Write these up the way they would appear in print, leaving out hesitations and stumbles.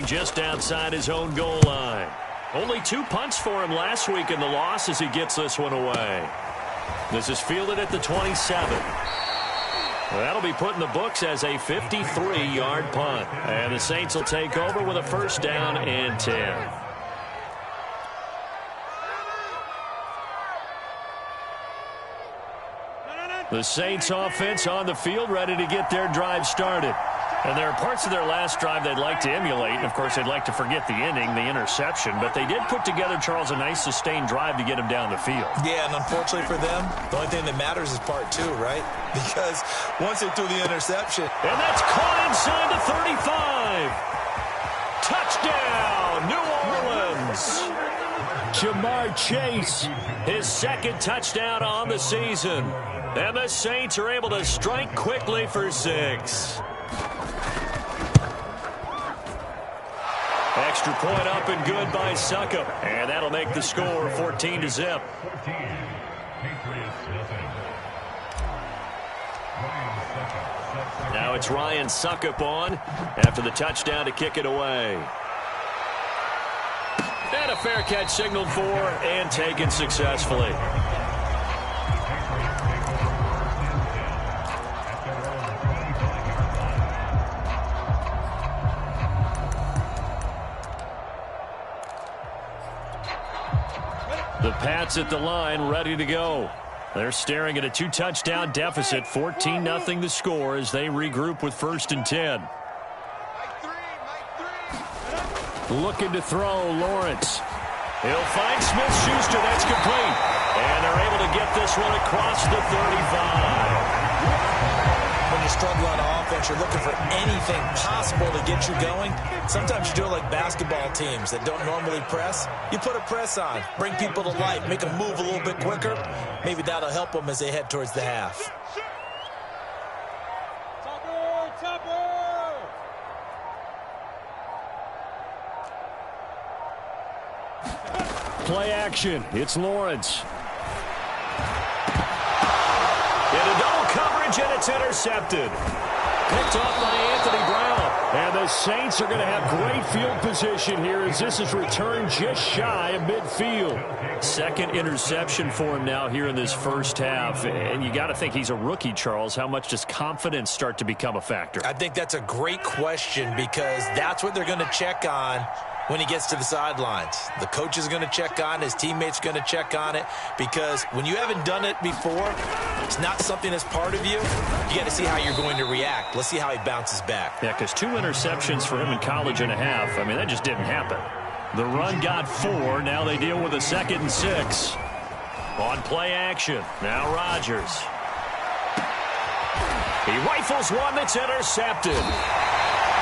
just outside his own goal line. Only 2 punts for him last week in the loss as he gets this one away. This is fielded at the 27. That'll be put in the books as a 53-yard punt. And the Saints will take over with a first down and 10. The Saints offense on the field ready to get their drive started. And there are parts of their last drive they'd like to emulate. And, of course, they'd like to forget the inning, the interception. But they did put together, Charles, a nice sustained drive to get him down the field. Yeah, and unfortunately for them, the only thing that matters is part 2, right? Because once they threw the interception. And that's caught inside the 35. Touchdown, New Orleans. Jamar Chase, his second touchdown on the season. And the Saints are able to strike quickly for 6. Extra point up and good by Succop. And that'll make the score 14-0. Now it's Ryan Succop on after the touchdown to kick it away. And a fair catch signaled for and taken successfully. The Pats at the line, ready to go. They're staring at a 2-touchdown deficit, 14-0 the score as they regroup with 1st and 10. Looking to throw, Lawrence. He'll find Smith-Schuster. That's complete. And they're able to get this one across the 35. When you struggle on offense, you're looking for anything possible to get you going. Sometimes you do it like basketball teams that don't normally press. You put a press on, bring people to life, make them move a little bit quicker. Maybe that'll help them as they head towards the half. Play action. It's Lawrence. Into double coverage, and it's intercepted. Picked off by Anthony Brown. And the Saints are going to have great field position here as this is returned just shy of midfield. Second interception for him now here in this first half. And you got to think he's a rookie, Charles. How much does confidence start to become a factor? I think that's a great question because that's what they're going to check on when he gets to the sidelines. The coach is going to check on it. His teammates are going to check on it because when you haven't done it before, it's not something that's part of you. You got to see how you're going to react. Let's see how he bounces back. Yeah, because 2 interceptions for him in college and a half. I mean, that just didn't happen. The run got 4. Now they deal with a 2nd and 6. On play action. Now Rodgers. He rifles one that's intercepted.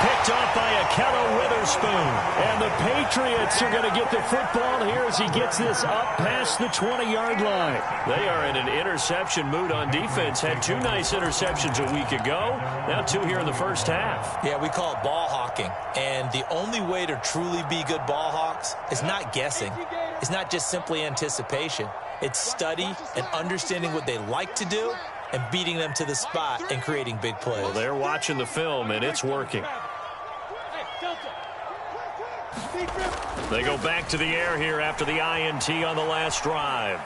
Picked off by Akello Witherspoon. And the Patriots are going to get the football here as he gets this up past the 20-yard line. They are in an interception mood on defense. Had 2 nice interceptions a week ago. Now 2 here in the first half. Yeah, we call it ball hawking. And the only way to truly be good ball hawks is not guessing. It's not just simply anticipation. It's study and understanding what they like to do and beating them to the spot and creating big plays. Well, they're watching the film, and it's working. They go back to the air here after the INT on the last drive.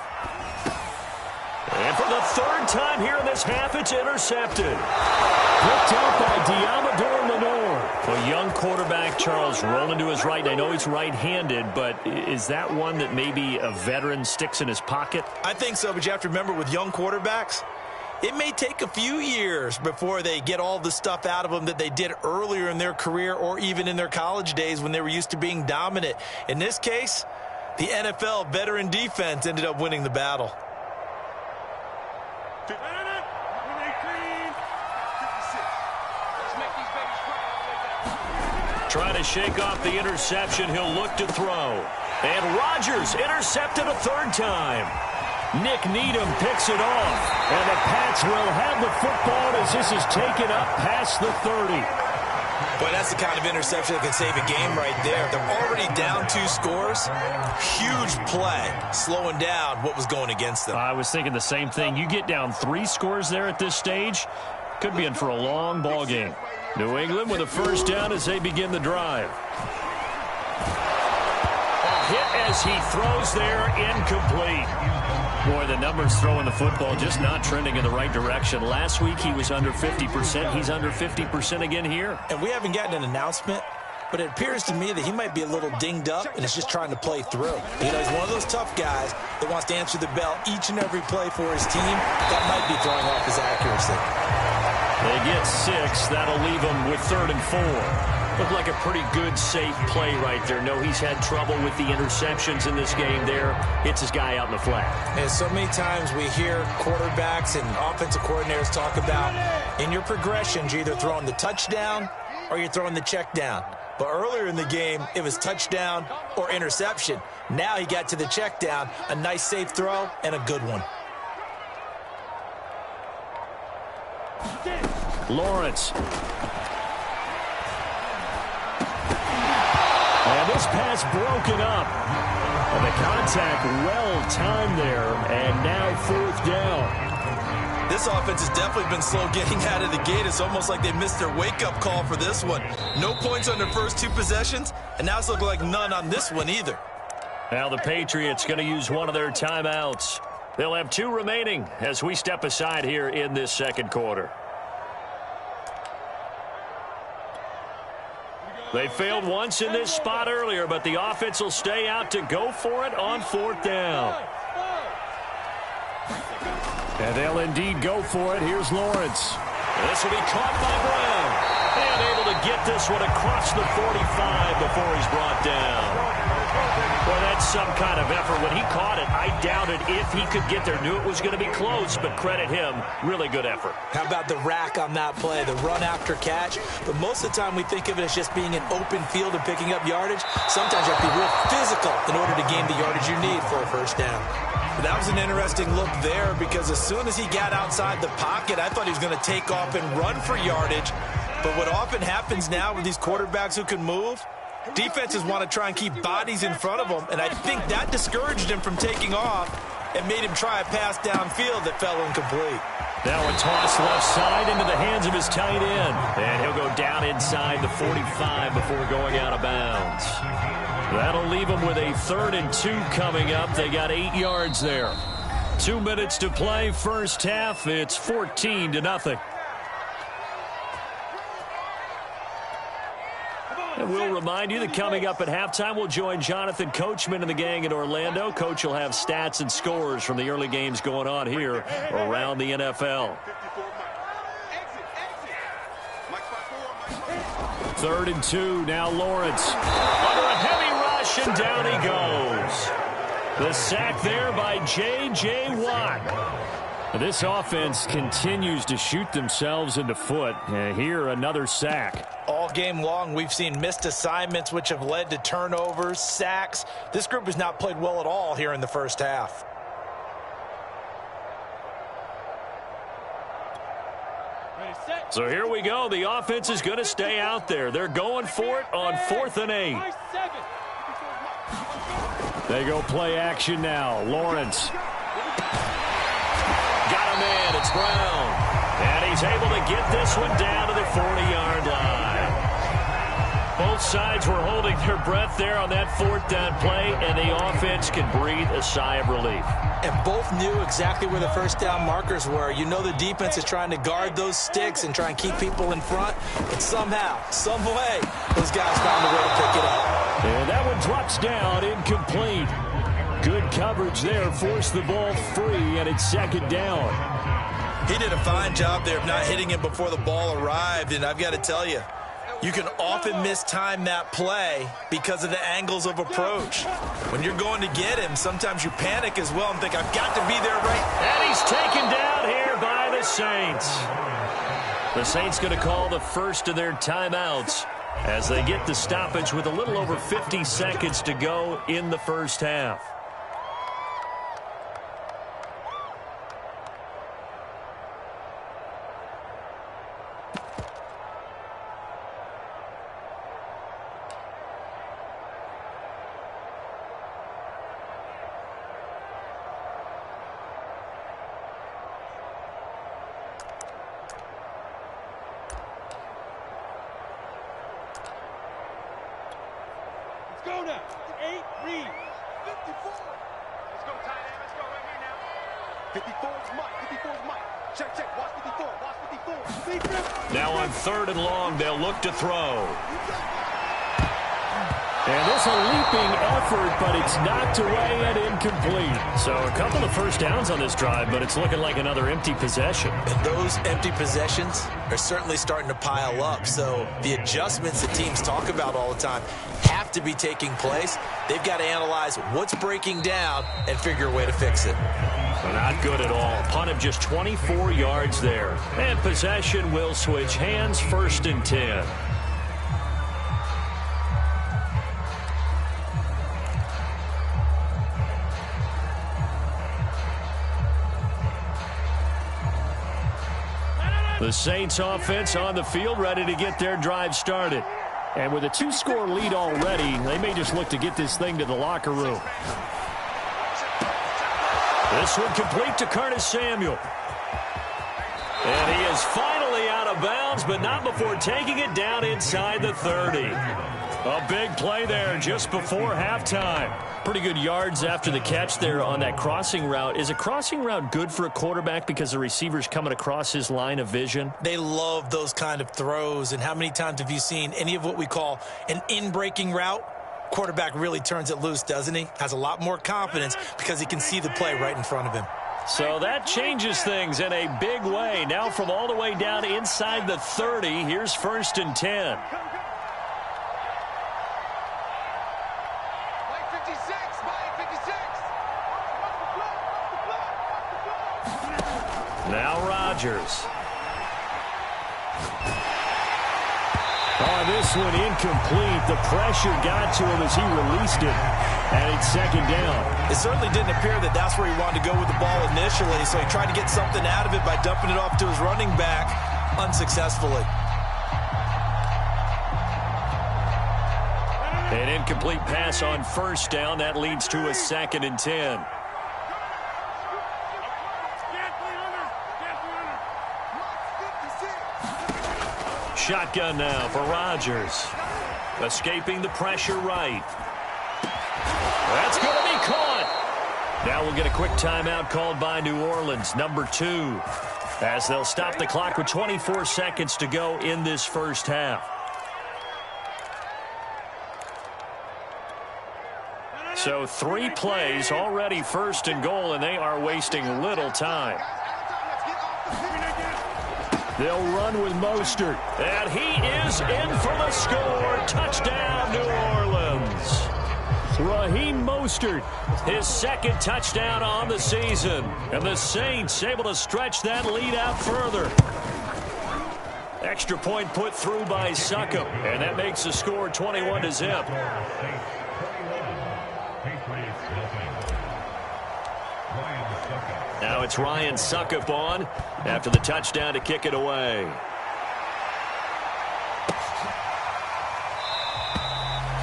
And for the 3rd time here in this half, it's intercepted. Picked out by Diamador Lenore. A young quarterback, Charles, rolling to his right. I know he's right-handed, but is that one that maybe a veteran sticks in his pocket? I think so, but you have to remember with young quarterbacks, it may take a few years before they get all the stuff out of them that they did earlier in their career or even in their college days when they were used to being dominant. In this case, the NFL veteran defense ended up winning the battle. Trying to shake off the interception. He'll look to throw. And Rodgers intercepted a 3rd time. Nick Needham picks it off. And the Pats will have the football as this is taken up past the 30. Boy, that's the kind of interception that can save a game right there. They're already down 2 scores. Huge play, slowing down what was going against them. I was thinking the same thing. You get down 3 scores there at this stage, could be in for a long ball game. New England with a first down as they begin the drive. as he throws there, incomplete. Boy, the numbers throwing the football just not trending in the right direction. Last week he was under 50%. He's under 50% again here. And we haven't gotten an announcement, but it appears to me that he might be a little dinged up and is just trying to play through. You know, he's one of those tough guys that wants to answer the bell each and every play for his team. That might be throwing off his accuracy. They get 6. That'll leave him with 3rd and 4. Looked like a pretty good, safe play right there. No, he's had trouble with the interceptions in this game there. Hits his guy out in the flat. And so many times we hear quarterbacks and offensive coordinators talk about in your progressions, you're either throwing the touchdown or you're throwing the check down. But earlier in the game, it was touchdown or interception. Now he got to the check down, a nice safe throw, and a good one. Lawrence. And this pass broken up. And the contact well-timed there. And now 4th down. This offense has definitely been slow getting out of the gate. It's almost like they missed their wake-up call for this one. No points on their first 2 possessions, and now it's looking like none on this one either. Now the Patriots going to use one of their timeouts. They'll have 2 remaining as we step aside here in this second quarter. They failed once in this spot earlier, but the offense will stay out to go for it on 4th down. And they'll indeed go for it. Here's Lawrence. This will be caught by Brown. And able to get this one across the 45 before he's brought down. Boy, that's some kind of effort. When he caught it, I doubted if he could get there. Knew it was going to be close, but credit him. Really good effort. How about the rack on that play, the run after catch? But most of the time we think of it as just being an open field and picking up yardage. Sometimes you have to be real physical in order to gain the yardage you need for a first down. But that was an interesting look there because as soon as he got outside the pocket, I thought he was going to take off and run for yardage. But what often happens now with these quarterbacks who can move, defenses want to try and keep bodies in front of them, and I think that discouraged him from taking off and made him try a pass downfield that fell incomplete. Now a toss left side into the hands of his tight end, and he'll go down inside the 45 before going out of bounds. That'll leave him with a 3rd and 2 coming up. They got 8 yards there. 2 minutes to play first half. It's 14-0. And we'll remind you that coming up at halftime, we'll join Jonathan Coachman and the gang in Orlando. Coach will have stats and scores from the early games going on here around the NFL. 3rd and 2, now Lawrence. Under a heavy rush, and down he goes. The sack there by J.J. Watt. This offense continues to shoot themselves in the foot. Here, another sack. All game long, we've seen missed assignments, which have led to turnovers, sacks. This group has not played well at all here in the first half. So here we go. The offense is going to stay out there. They're going for it on 4th and 8. They go play action now. Lawrence. Got a man. It's Brown. And he's able to get this one down to the 40-yard line. Both sides were holding their breath there on that 4th down play, and the offense can breathe a sigh of relief. And both knew exactly where the first down markers were. You know the defense is trying to guard those sticks and try and keep people in front, but somehow, some way, those guys found a way to pick it up. And that one drops down, incomplete. Good coverage there, forced the ball free, and it's 2nd down. He did a fine job there of not hitting him before the ball arrived, and I've got to tell you, you can often mistime that play because of the angles of approach. When you're going to get him, sometimes you panic as well and think, I've got to be there right. And he's taken down here by the Saints. The Saints going to call the first of their timeouts as they get the stoppage with a little over 50 seconds to go in the first half. Go now. 8 reads. Let's go, tight end. Let's go right here now. 54 is Mike. 54 is Mike. Check, check. Watch 54. Watch 54. Now on 3rd and long, they'll look to throw. And this a leaping effort, but it's knocked away and incomplete. So a couple of first downs on this drive, but it's looking like another empty possession. And those empty possessions are certainly starting to pile up. So the adjustments that teams talk about all the time have to be taking place. They've got to analyze what's breaking down and figure a way to fix it. Well, not good at all. Punt of just 24 yards there. And possession will switch hands, 1st and 10. The Saints offense on the field, ready to get their drive started. And with a 2-score lead already, they may just look to get this thing to the locker room. This one complete to Curtis Samuel. And he is finally out of bounds, but not before taking it down inside the 30. A big play there just before halftime. Pretty good yards after the catch there on that crossing route. Is a crossing route good for a quarterback because the receiver's coming across his line of vision? They love those kind of throws. And how many times have you seen any of what we call an in-breaking route? Quarterback really turns it loose, doesn't he? Has a lot more confidence because he can see the play right in front of him. So that changes things in a big way. Now from all the way down inside the 30, here's 1st and 10. Now Rodgers. Oh, this one incomplete. The pressure got to him as he released it. And it's 2nd down. It certainly didn't appear that that's where he wanted to go with the ball initially, so he tried to get something out of it by dumping it off to his running back unsuccessfully. An incomplete pass on 1st down. That leads to a 2nd and 10. Shotgun now for Rodgers. Escaping the pressure right. That's going to be caught. Now we'll get a quick timeout called by New Orleans, number 2, as they'll stop the clock with 24 seconds to go in this first half. So 3 plays, already 1st and goal, and they are wasting little time. They'll run with Mostert. And he is in for the score. Touchdown, New Orleans. Raheem Mostert, his 2nd touchdown on the season. And the Saints able to stretch that lead out further. Extra point put through by Succop. And that makes the score 21-0. Now it's Ryan Succop on after the touchdown to kick it away.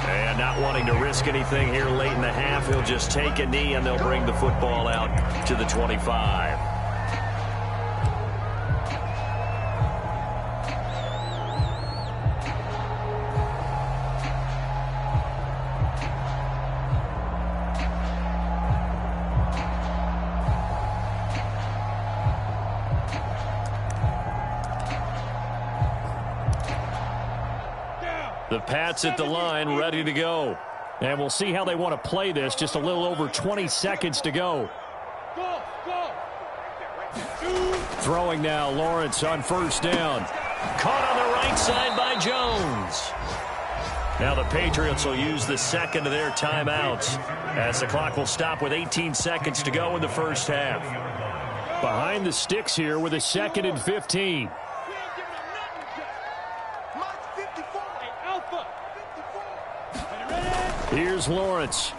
And not wanting to risk anything here late in the half, he'll just take a knee and they'll bring the football out to the 25. The Pats at the line, ready to go. And we'll see how they want to play this. Just a little over 20 seconds to go. Throwing now, Lawrence on 1st down. Caught on the right side by Jones. Now the Patriots will use the 2nd of their timeouts, as the clock will stop with 18 seconds to go in the first half. Behind the sticks here with a 2nd and 15. Here's Lawrence.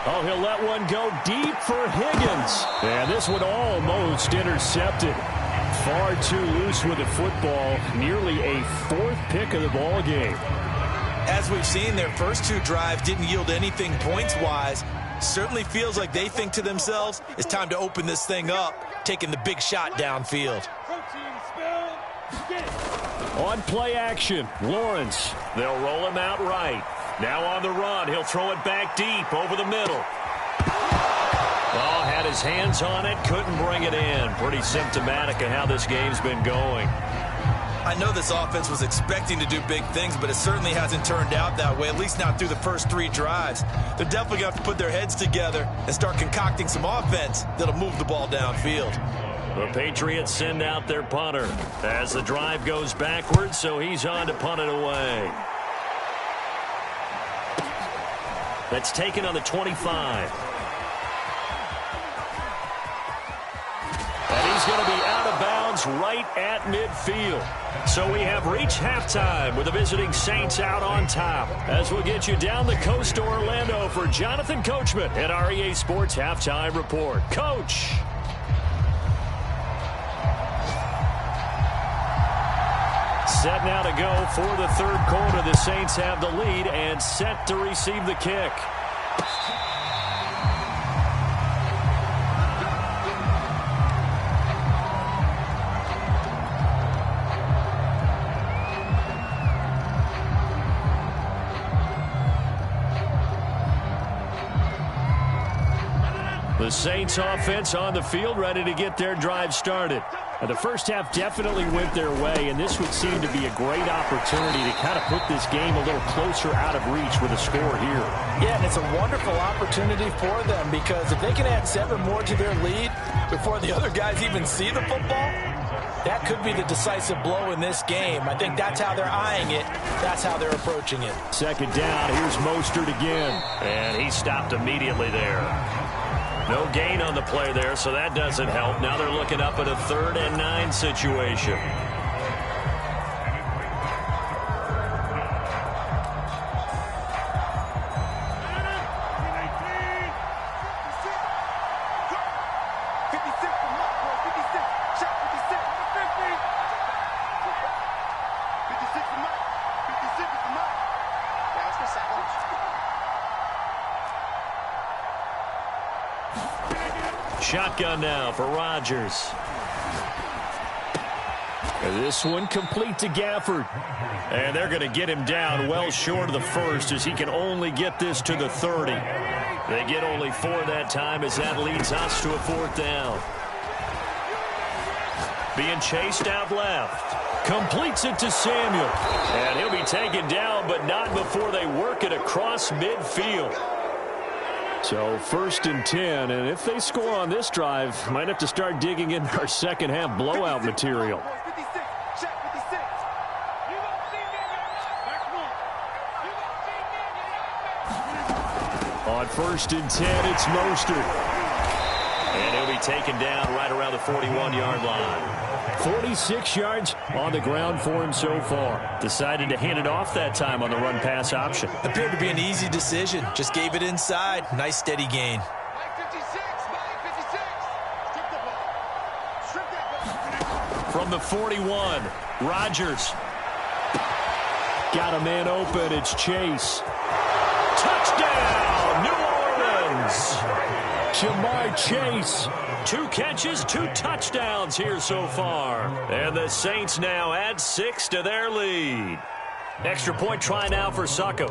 Oh, he'll let one go deep for Higgins. And this one almost intercepted. Far too loose with the football. Nearly a 4th pick of the ball game. As we've seen, their first 2 drives didn't yield anything points-wise. Certainly feels like they think to themselves, it's time to open this thing up, taking the big shot downfield. On play action, Lawrence. They'll roll him out right. Now on the run, he'll throw it back deep over the middle. Oh, had his hands on it, couldn't bring it in. Pretty symptomatic of how this game's been going. I know this offense was expecting to do big things, but it certainly hasn't turned out that way, at least not through the first 3 drives. They're definitely going to have to put their heads together and start concocting some offense that'll move the ball downfield. The Patriots send out their punter as the drive goes backwards, so he's on to punt it away. That's taken on the 25. And he's going to be out of bounds right at midfield. So we have reached halftime with the visiting Saints out on top. As we'll get you down the coast to Orlando for Jonathan Coachman at our EA Sports Halftime Report. Coach. Set now to go for the third quarter. The Saints have the lead and set to receive the kick. The Saints offense on the field, ready to get their drive started. Now, the first half definitely went their way, and this would seem to be a great opportunity to kind of put this game a little closer out of reach with a score here. Yeah, and it's a wonderful opportunity for them because if they can add 7 more to their lead before the other guys even see the football, that could be the decisive blow in this game. I think that's how they're eyeing it. That's how they're approaching it. Second down, here's Mostert again. And he stopped immediately there. No gain on the play there, so that doesn't help. Now they're looking up at a 3rd and 9 situation. Shotgun now for Rodgers. This one complete to Gafford. And they're going to get him down well short of the first as he can only get this to the 30. They get only 4 that time as that leads us to a 4th down. Being chased out left. Completes it to Samuel. And he'll be taken down, but not before they work it across midfield. So 1st and 10, and if they score on this drive, might have to start digging in our second half blowout material. On 1st and 10, it's Mostert. And he'll be taken down right around the 41-yard line. 46 yards on the ground for him so far. Decided to hand it off that time on the run-pass option. Appeared to be an easy decision. Just gave it inside. Nice steady gain. From the 41, Rodgers. Got a man open. It's Chase. Touchdown, New Orleans. Jamar Chase. 2 catches, 2 touchdowns here so far. And the Saints now add 6 to their lead. Extra point try now for Succo.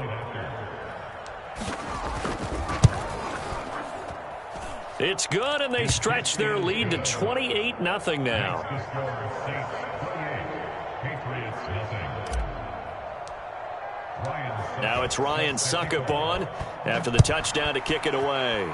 It's good, and they stretch their lead to 28-0 now. Now it's Ryan Suckup on after the touchdown to kick it away.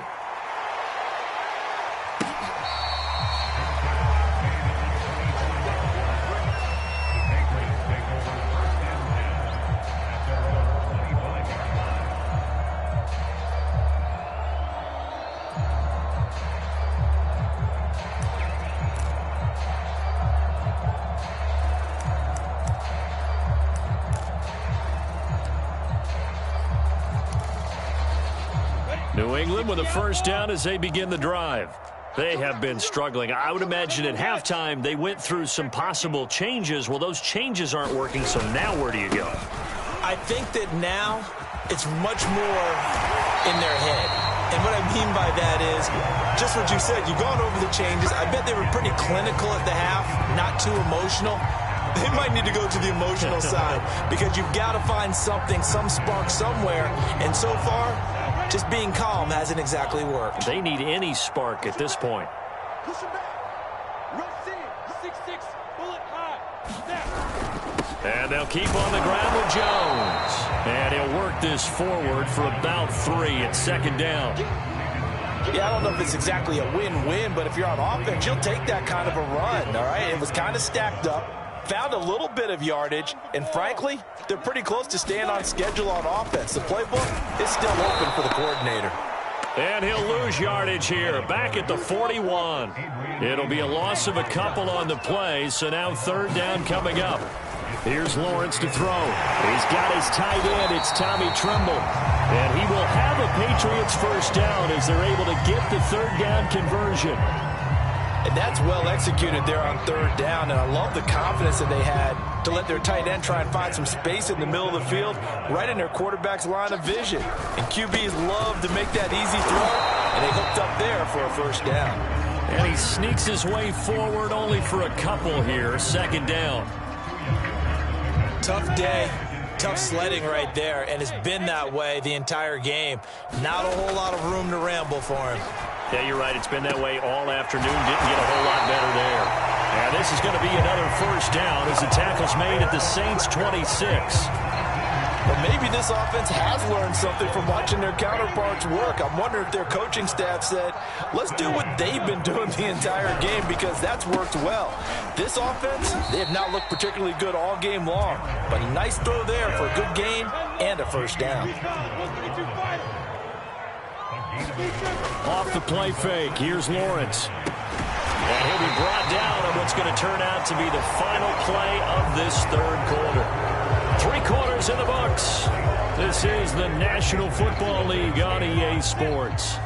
New England with a first down as they begin the drive. They have been struggling. I would imagine at halftime they went through some possible changes. Well, those changes aren't working, so now where do you go? I think that now it's much more in their head. And what I mean by that is just what you said. You've gone over the changes. I bet they were pretty clinical at the half, not too emotional. They might need to go to the emotional side because you've got to find something, some spark somewhere. And so far, just being calm hasn't exactly worked. They need any spark at this point. Push him back. Rush in. 6'6", bullet high. Snap. And they'll keep on the ground with Jones. And he'll work this forward for about 3 at second down. Yeah, I don't know if it's exactly a win-win, but if you're on offense, you'll take that kind of a run, all right? It was kind of stacked up, found a little bit of yardage, and frankly, they're pretty close to staying on schedule on offense. The playbook is still open for the coordinator. And he'll lose yardage here, back at the 41. It'll be a loss of a couple on the play, so now third down coming up. Here's Lawrence to throw. He's got his tight end. It's Tommy Tremble. And he will have a Patriots first down as they're able to get the third down conversion. And that's well executed there on third down. And I love the confidence that they had to let their tight end try and find some space in the middle of the field, right in their quarterback's line of vision. And QBs love to make that easy throw, and they hooked up there for a first down. And he sneaks his way forward only for a couple here, second down. Tough day, tough sledding right there, and it's been that way the entire game. Not a whole lot of room to ramble for him. Yeah, you're right. It's been that way all afternoon. Didn't get a whole lot better there. And this is going to be another first down as the tackle's made at the Saints' 26. Well, maybe this offense has learned something from watching their counterparts work. I'm wondering if their coaching staff said, let's do what they've been doing the entire game because that's worked well. This offense, they have not looked particularly good all game long. But a nice throw there for a good gain and a first down. Off the play fake, here's Lawrence. And he'll be brought down on what's going to turn out to be the final play of this third quarter. 3 quarters in the books. This is the National Football League on EA Sports.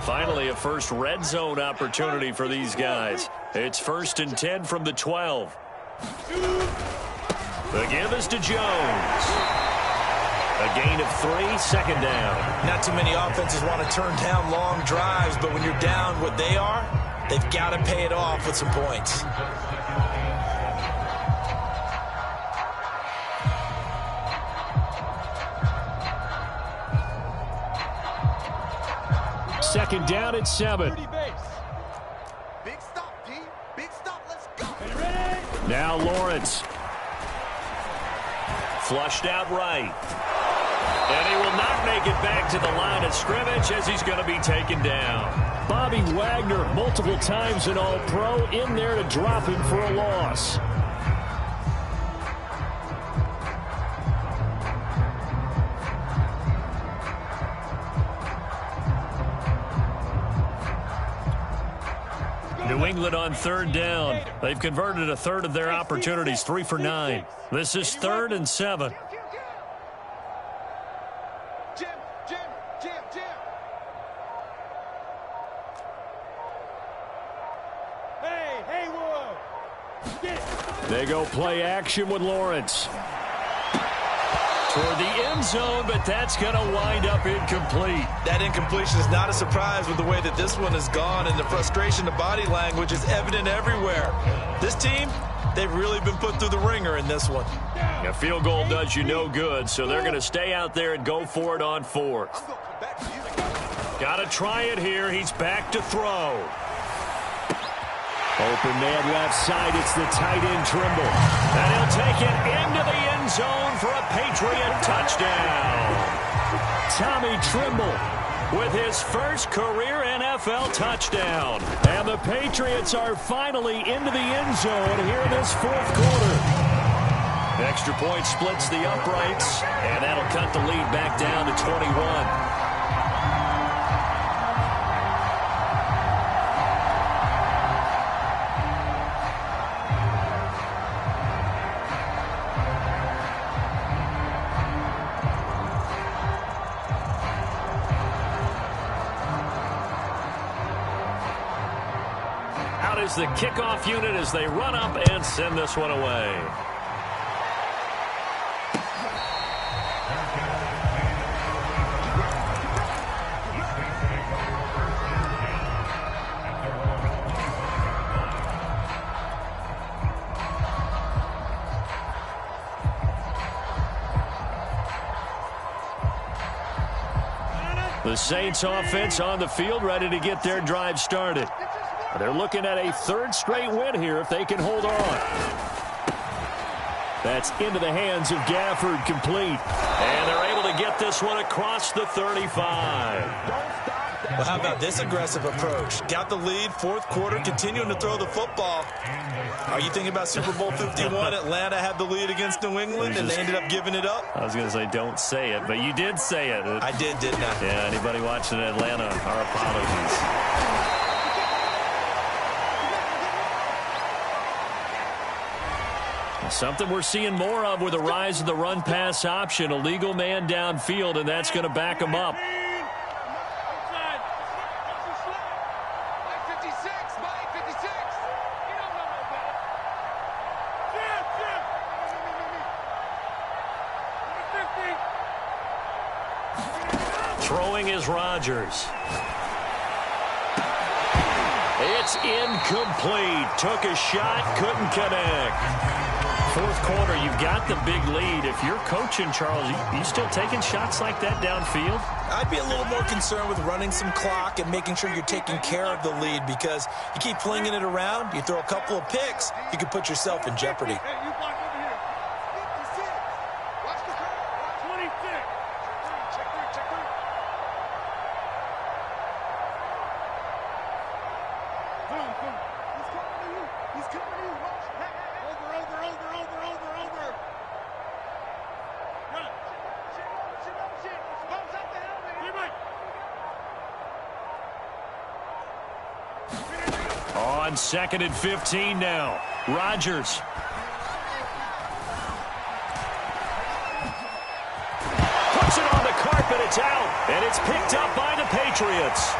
Finally, a first red zone opportunity for these guys. It's 1st and 10 from the 12. The give is to Jones. A gain of 3, second down. Not too many offenses want to turn down long drives, but when you're down what they are, they've got to pay it off with some points. Second down at 7. Big stop, team. Big stop. Let's go. Now Lawrence. Flushed out right. And he will not make it back to the line of scrimmage as he's going to be taken down. Bobby Wagner, multiple times an All-Pro, in there to drop him for a loss. New England on third down. They've converted a third of their opportunities, 3 for 9. This is 3rd and 7. They go play action with Lawrence. Toward the end zone, but that's going to wind up incomplete. That incompletion is not a surprise with the way that this one has gone, and the frustration, the body language is evident everywhere. This team, they've really been put through the ringer in this one. A field goal does you no good, so they're going to stay out there and go for it on 4th. Got to try it here. He's back to throw. Open man left side. It's the tight end Trimble. And he'll take it into the end zone for a Patriot touchdown. Tommy Trimble with his first career NFL touchdown. And the Patriots are finally into the end zone here in this 4th quarter. Extra point splits the uprights, and that'll cut the lead back down to 21. Out is the kickoff unit as they run up and send this one away. The Saints offense on the field, ready to get their drive started. They're looking at a third straight win here if they can hold on. That's into the hands of Gafford, complete. And they're able to get this one across the 35. Well, how about this aggressive approach? Got the lead, fourth quarter, continuing to throw the football. Are you thinking about Super Bowl 51? Atlanta had the lead against New England, and they ended up giving it up? I was going to say don't say it, but you did say it. I did, didn't I? Yeah, anybody watching Atlanta, our apologies. Something we're seeing more of with the rise of the run-pass option. A legal man downfield, and that's going to back him up. Throwing is Rodgers. It's incomplete. Took a shot, couldn't connect. Fourth quarter, you've got the big lead. If you're coaching, Charles, you still taking shots like that downfield? I'd be a little more concerned with running some clock and making sure you're taking care of the lead, because you keep flinging it around, you throw a couple of picks, you could put yourself in jeopardy. On 2nd and 15 now. Rodgers. Puts it on the carpet. It's out. And it's picked up by the Patriots.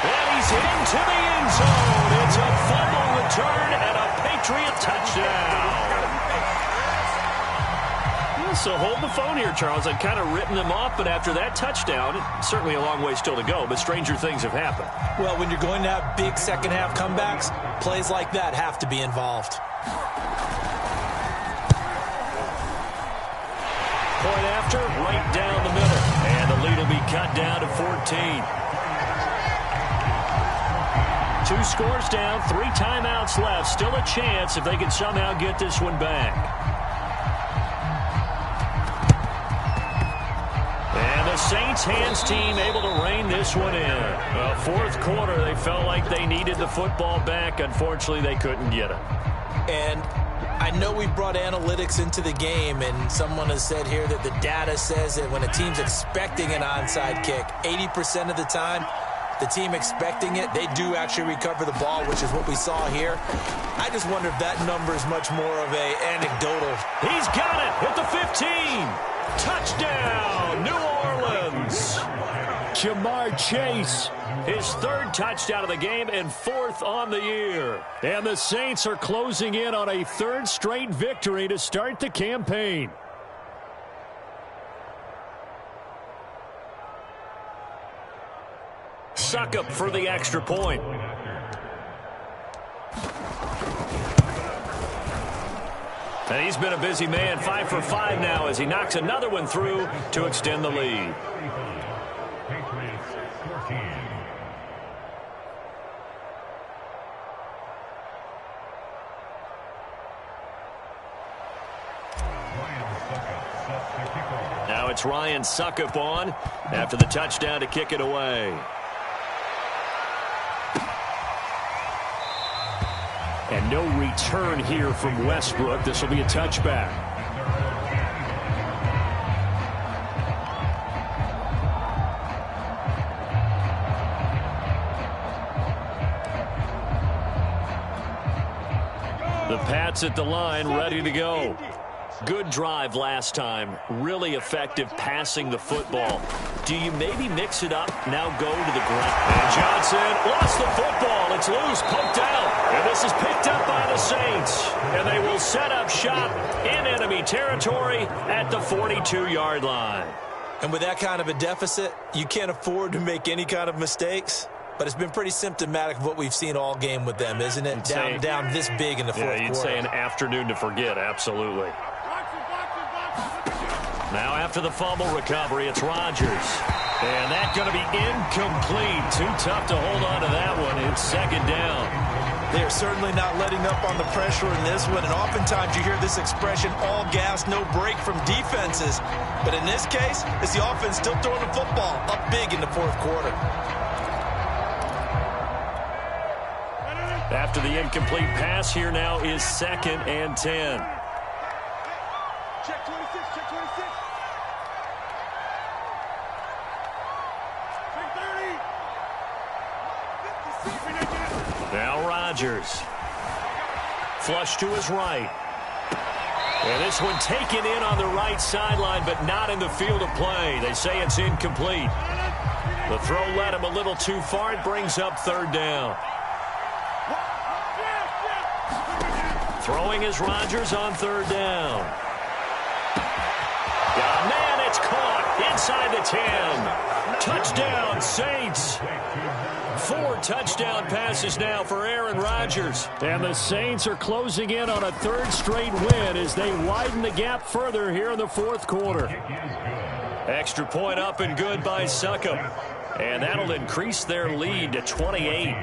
And he's into the end zone. It's a fumble return and a Patriot touchdown. So hold the phone here, Charles. I'd kind of written them off, but after that touchdown, certainly a long way still to go, but stranger things have happened. Well, when you're going to have big second-half comebacks, plays like that have to be involved. Point after, right down the middle. And the lead will be cut down to 14. 2 scores down, 3 timeouts left. Still a chance if they can somehow get this one back. Saints hands team able to rein this one in. Well, fourth quarter, they felt like they needed the football back. Unfortunately, they couldn't get it. And I know we brought analytics into the game, and someone has said here that the data says that when a team's expecting an onside kick, 80% of the time, the team expecting it, they do actually recover the ball, which is what we saw here. I just wonder if that number is much more of a anecdotal. He's got it at the 15. Touchdown, New Orleans. Jamar Chase, his 3rd touchdown of the game and 4th on the year. And the Saints are closing in on a 3rd straight victory to start the campaign. Suckup for the extra point. And he's been a busy man, 5 for 5 now as he knocks another one through to extend the lead. Now it's Ryan Suckup on after the touchdown to kick it away. And no return here from Westbrook. This will be a touchback. The Pats at the line, ready to go. Good drive last time. Really effective passing the football. Do you maybe mix it up, now go to the ground? And Johnson lost the football. It's loose, poked out. And this is picked up by the Saints. And they will set up shop in enemy territory at the 42-yard line. And with that kind of a deficit, you can't afford to make any kind of mistakes. But it's been pretty symptomatic of what we've seen all game with them, isn't it? Down this big in the fourth quarter. Yeah, you'd say an afternoon to forget, absolutely. Now after the fumble recovery, it's Rodgers. And that's going to be incomplete. Too tough to hold on to that one. It's second down. They are certainly not letting up on the pressure in this one. And oftentimes you hear this expression, all gas, no break from defenses. But in this case, it's the offense still throwing the football up big in the fourth quarter. After the incomplete pass, here now is 2nd and 10. Check 26, check 26. Check 30. Now Rodgers. Flush to his right. And this one taken in on the right sideline, but not in the field of play. They say it's incomplete. The throw led him a little too far. It brings up 3rd down. Throwing is Rodgers on 3rd down. Oh, man, it's caught inside the 10. Touchdown, Saints. 4 touchdown passes now for Aaron Rodgers. And the Saints are closing in on a 3rd straight win as they widen the gap further here in the 4th quarter. Extra point up and good by Succop. And that'll increase their lead to 28.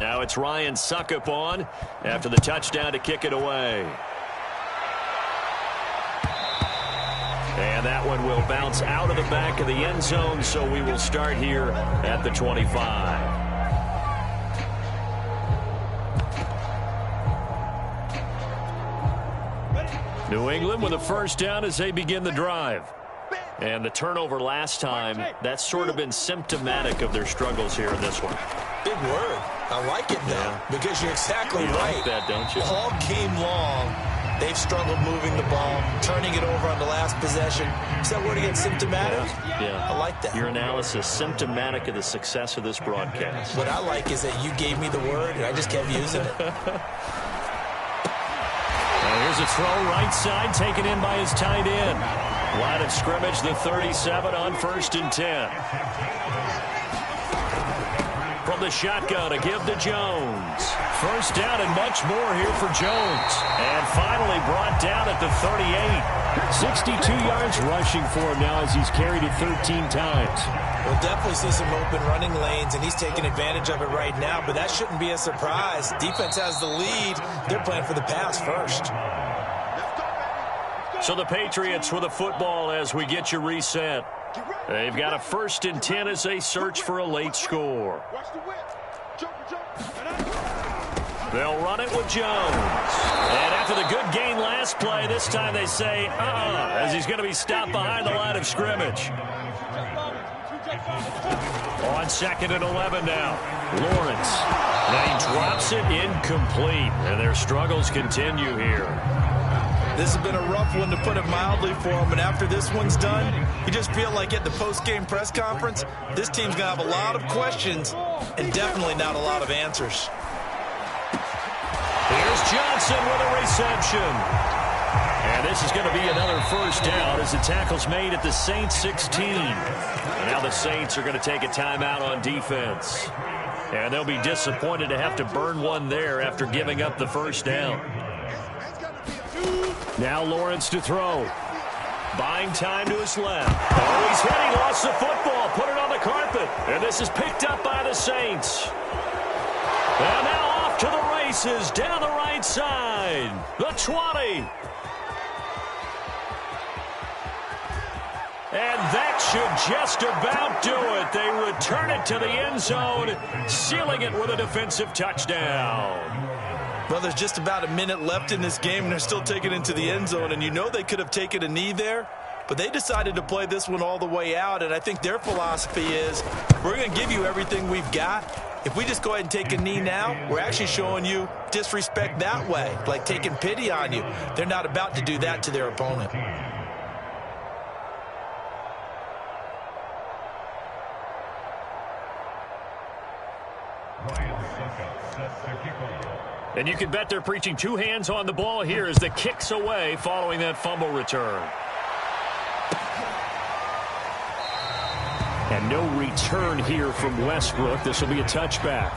Now it's Ryan Succop on after the touchdown to kick it away. And that one will bounce out of the back of the end zone, so we will start here at the 25. New England with a 1st down as they begin the drive. And the turnover last time, that's sort of been symptomatic of their struggles here in this one. Big word. I like it, though, because you're exactly right. Like that, don't you? All game long, they've struggled moving the ball, turning it over on the last possession. Is that word again, symptomatic? Yeah. I like that. Your analysis, symptomatic of the success of this broadcast. What I like is that you gave me the word, and I just kept using it. Here's a throw right side taken in by his tight end. Line of scrimmage, the 37 on 1st and 10. From the shotgun, a give to Jones. 1st down and much more here for Jones. And finally brought down at the 38. 62 yards rushing for him now as he's carried it 13 times. We'll definitely see some open running lanes, and he's taking advantage of it right now, but that shouldn't be a surprise. Defense has the lead. They're playing for the pass first. So the Patriots with a football as we get you reset. They've got a 1st and 10 as they search for a late score. They'll run it with Jones. And after the good gain last play, this time they say, as he's going to be stopped behind the line of scrimmage. On 2nd and 11 now. Lawrence. Now he drops it incomplete. And their struggles continue here. This has been a rough one, to put it mildly, for him. And after this one's done, you just feel like at the post-game press conference, this team's going to have a lot of questions and definitely not a lot of answers. Here's Johnson with a reception. And this is going to be another 1st down as the tackle's made at the Saints 16. And now the Saints are going to take a timeout on defense. And they'll be disappointed to have to burn one there after giving up the 1st down. Now Lawrence to throw. Buying time to his left. Oh, he's hit. He lost the football. Put it on the carpet. And this is picked up by the Saints. And now off to the races down the right side. The 20. And that should just about do it. They return it to the end zone, sealing it with a defensive touchdown. Well, there's just about a minute left in this game, and they're still taking it into the end zone. And you know they could have taken a knee there, but they decided to play this one all the way out. And I think their philosophy is, we're going to give you everything we've got. If we just go ahead and take a knee now, we're actually showing you disrespect that way, like taking pity on you. They're not about to do that to their opponent. And you can bet they're preaching 2 hands on the ball here as the kick's away following that fumble return. And no return here from Westbrook. This will be a touchback.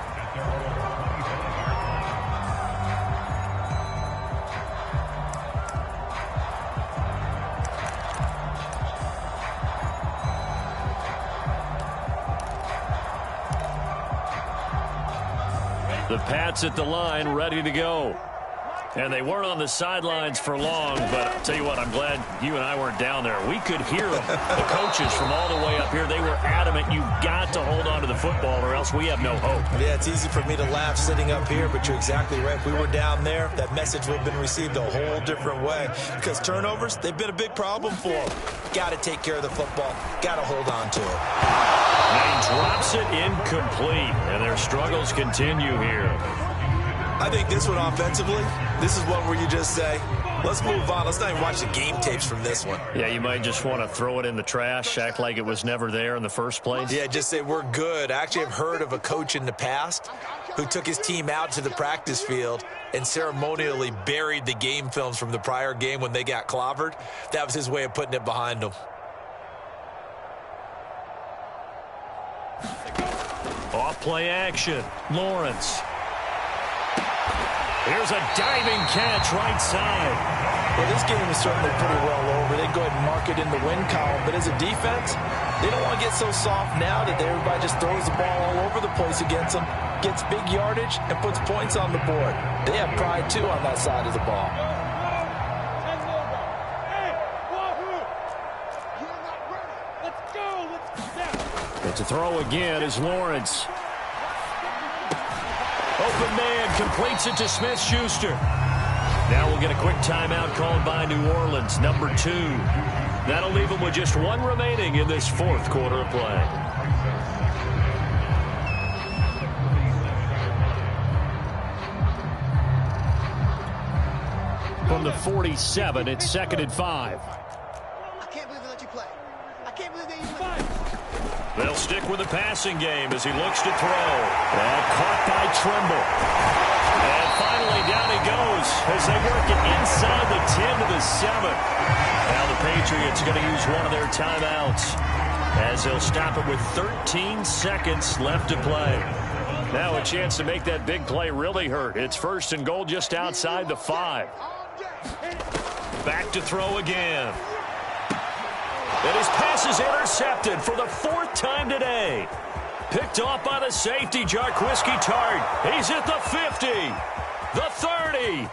The Pats at the line, ready to go. And they weren't on the sidelines for long, but I'll tell you what, I'm glad you and I weren't down there. We could hear them. The coaches from all the way up here, they were adamant, you've got to hold on to the football or else we have no hope. Yeah, it's easy for me to laugh sitting up here, but you're exactly right. If we were down there, that message would have been received a whole different way. Because turnovers, they've been a big problem for them. Got to take care of the football. Got to hold on to it. And he drops it incomplete, and their struggles continue here. I think this one offensively, this is one where you just say, let's move on. Let's not even watch the game tapes from this one. Yeah, you might just want to throw it in the trash, act like it was never there in the first place. Yeah, just say we're good. I actually have heard of a coach in the past who took his team out to the practice field and ceremonially buried the game films from the prior game when they got clobbered. That was his way of putting it behind them. Off play action. Lawrence. Here's a diving catch right side. Well, this game is certainly pretty well over. They can go ahead and mark it in the win column. But as a defense, they don't want to get so soft now that everybody just throws the ball all over the place against them, gets big yardage, and puts points on the board. They have pride, too, on that side of the ball. But to throw again is Lawrence. Open man completes it to Smith-Schuster. Now we'll get a quick timeout called by New Orleans, number 2. That'll leave them with just one remaining in this fourth quarter of play. From the 47, it's 2nd and 5. I can't believe they let you play. I can't believe they even play. They'll stick with the passing game as he looks to throw. And caught by Trimble. And finally down he goes as they work it inside the 10 to the 7. Now the Patriots are going to use one of their timeouts as they'll stop it with 13 seconds left to play. Now a chance to make that big play really hurt. It's 1st and goal just outside the 5. Back to throw again. And his pass is intercepted for the 4th time today. Picked off by the safety, Jarquiski Tart. He's at the 50, the 30,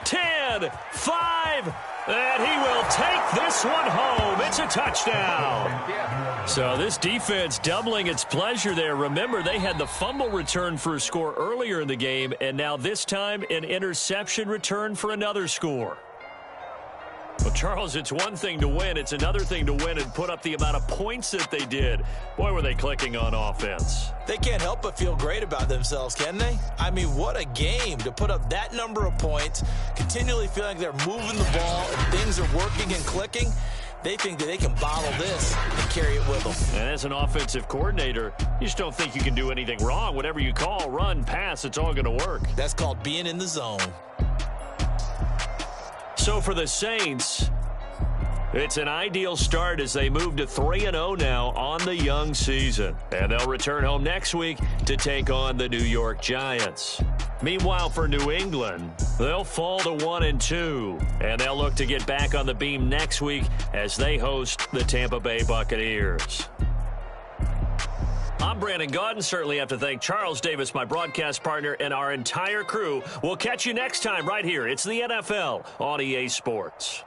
10, 5, and he will take this one home. It's a touchdown. So this defense doubling its pleasure there. Remember, they had the fumble return for a score earlier in the game, and now this time an interception return for another score. Well, Charles, it's one thing to win. It's another thing to win and put up the amount of points that they did. Boy, were they clicking on offense. They can't help but feel great about themselves, can they? I mean, what a game to put up that number of points, continually feeling like they're moving the ball and things are working and clicking. They think that they can bottle this and carry it with them. And as an offensive coordinator, you just don't think you can do anything wrong. Whatever you call, run, pass, it's all going to work. That's called being in the zone. So for the Saints, it's an ideal start as they move to 3-0 now on the young season. And they'll return home next week to take on the New York Giants. Meanwhile, for New England, they'll fall to 1-2. And they'll look to get back on the beam next week as they host the Tampa Bay Buccaneers. I'm Brandon Gaudin. Certainly have to thank Charles Davis, my broadcast partner, and our entire crew. We'll catch you next time right here. It's the NFL on EA Sports.